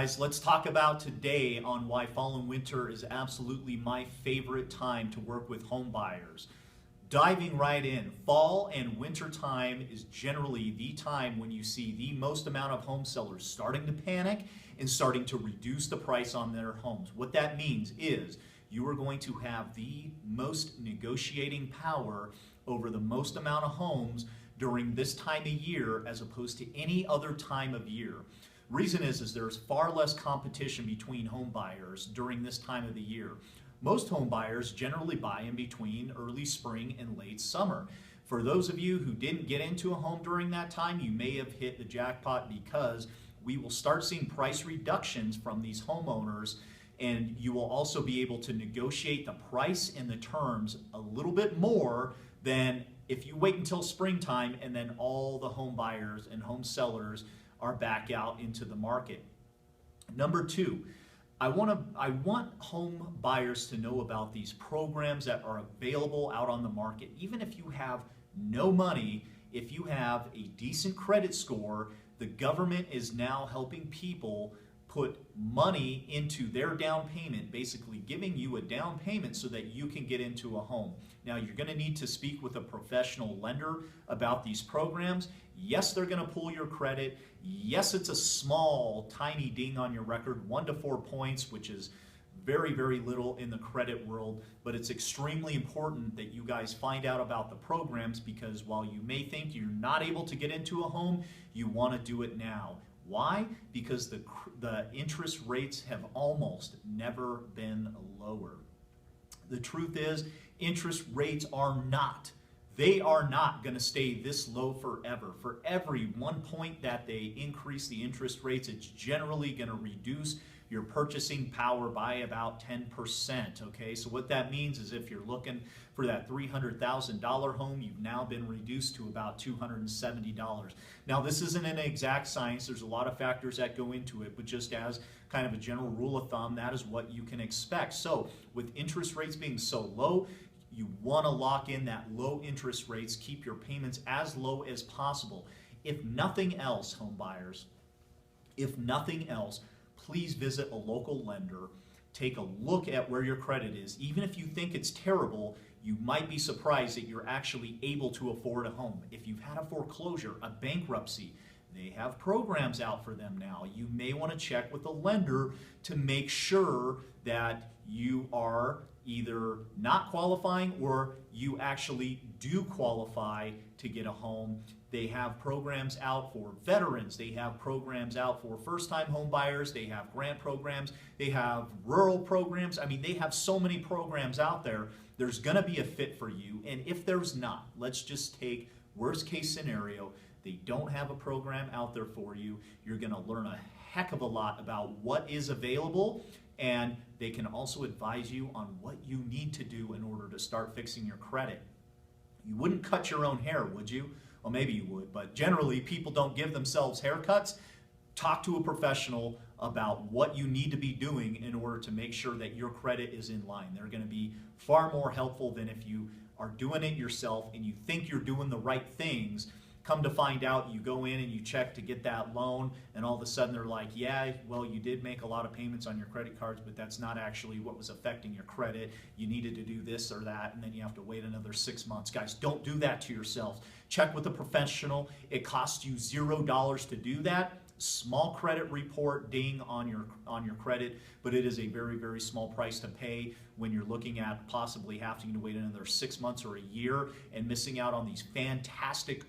guys, let's talk about today on why fall and winter is absolutely my favorite time to work with home buyers. Diving right in, fall and winter time is generally the time when you see the most amount of home sellers starting to panic and starting to reduce the price on their homes. What that means is you are going to have the most negotiating power over the most amount of homes during this time of year as opposed to any other time of year. Reason is there's far less competition between home buyers during this time of the year. Most home buyers generally buy in between early spring and late summer. For those of you who didn't get into a home during that time, you may have hit the jackpot because we will start seeing price reductions from these homeowners, and you will also be able to negotiate the price and the terms a little bit more than if you wait until springtime and then all the home buyers and home sellers are back out into the market. Number two, I want home buyers to know about these programs that are available out on the market. Even if you have no money, if you have a decent credit score, the government is now helping people put money into their down payment, basically giving you a down payment so that you can get into a home. Now, you're going to need to speak with a professional lender about these programs. Yes, they're going to pull your credit. Yes, it's a small, tiny ding on your record, 1 to 4 points, which is very, very little in the credit world, but it's extremely important that you guys find out about the programs because while you may think you're not able to get into a home, you want to do it now. Why? Because the interest rates have almost never been lower. The truth is, interest rates are not. They are not going to stay this low forever. For every 1 point that they increase the interest rates, it's generally going to reduce your purchasing power by about 10%. Okay, so what that means is if you're looking for that $300,000 home, you've now been reduced to about $270. Now, this isn't an exact science. There's a lot of factors that go into it, but just as kind of a general rule of thumb, that is what you can expect. So with interest rates being so low, you want to lock in that low interest rates, keep your payments as low as possible. If nothing else, home buyers, if nothing else, please visit a local lender. Take a look at where your credit is. Even if you think it's terrible, you might be surprised that you're actually able to afford a home. If you've had a foreclosure, a bankruptcy, they have programs out for them now. You may want to check with the lender to make sure that you are either not qualifying or you actually do qualify to get a home. They have programs out for veterans. They have programs out for first-time home buyers. They have grant programs. They have rural programs. I mean, they have so many programs out there. There's going to be a fit for you. And if there's not, let's just take worst-case scenario. They don't have a program out there for you. You're going to learn a heck of a lot about what is available, and they can also advise you on what you need to do in order to start fixing your credit. You wouldn't cut your own hair, would you? Well, maybe you would, but generally people don't give themselves haircuts. Talk to a professional about what you need to be doing in order to make sure that your credit is in line. They're going to be far more helpful than if you are doing it yourself and you think you're doing the right things. Come to find out, you go in and you check to get that loan, and all of a sudden they're like, yeah, well, you did make a lot of payments on your credit cards, but that's not actually what was affecting your credit. You needed to do this or that, and then you have to wait another 6 months. Guys, don't do that to yourselves. Check with a professional. It costs you $0 to do that. Small credit report ding on your credit, but it is a very, very small price to pay when you're looking at possibly having to wait another 6 months or a year and missing out on these fantastic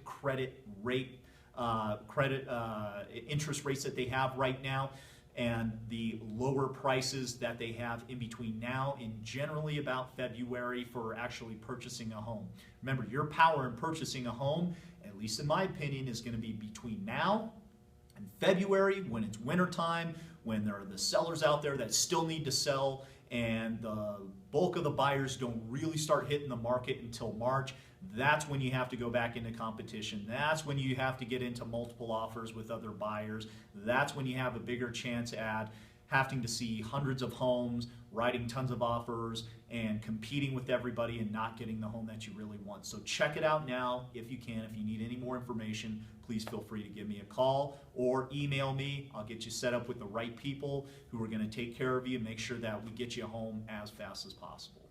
interest rates that they have right now, and the lower prices that they have in between now and generally about February for actually purchasing a home. Remember, your power in purchasing a home, at least in my opinion, is going to be between now and February, when it's winter time, when there are the sellers out there that still need to sell, and the bulk of the buyers don't really start hitting the market until March. That's when you have to go back into competition. That's when you have to get into multiple offers with other buyers. That's when you have a bigger chance at having to see hundreds of homes, writing tons of offers, and competing with everybody and not getting the home that you really want. So check it out now if you can. If you need any more information, please feel free to give me a call or email me. I'll get you set up with the right people who are going to take care of you and make sure that we get you home as fast as possible.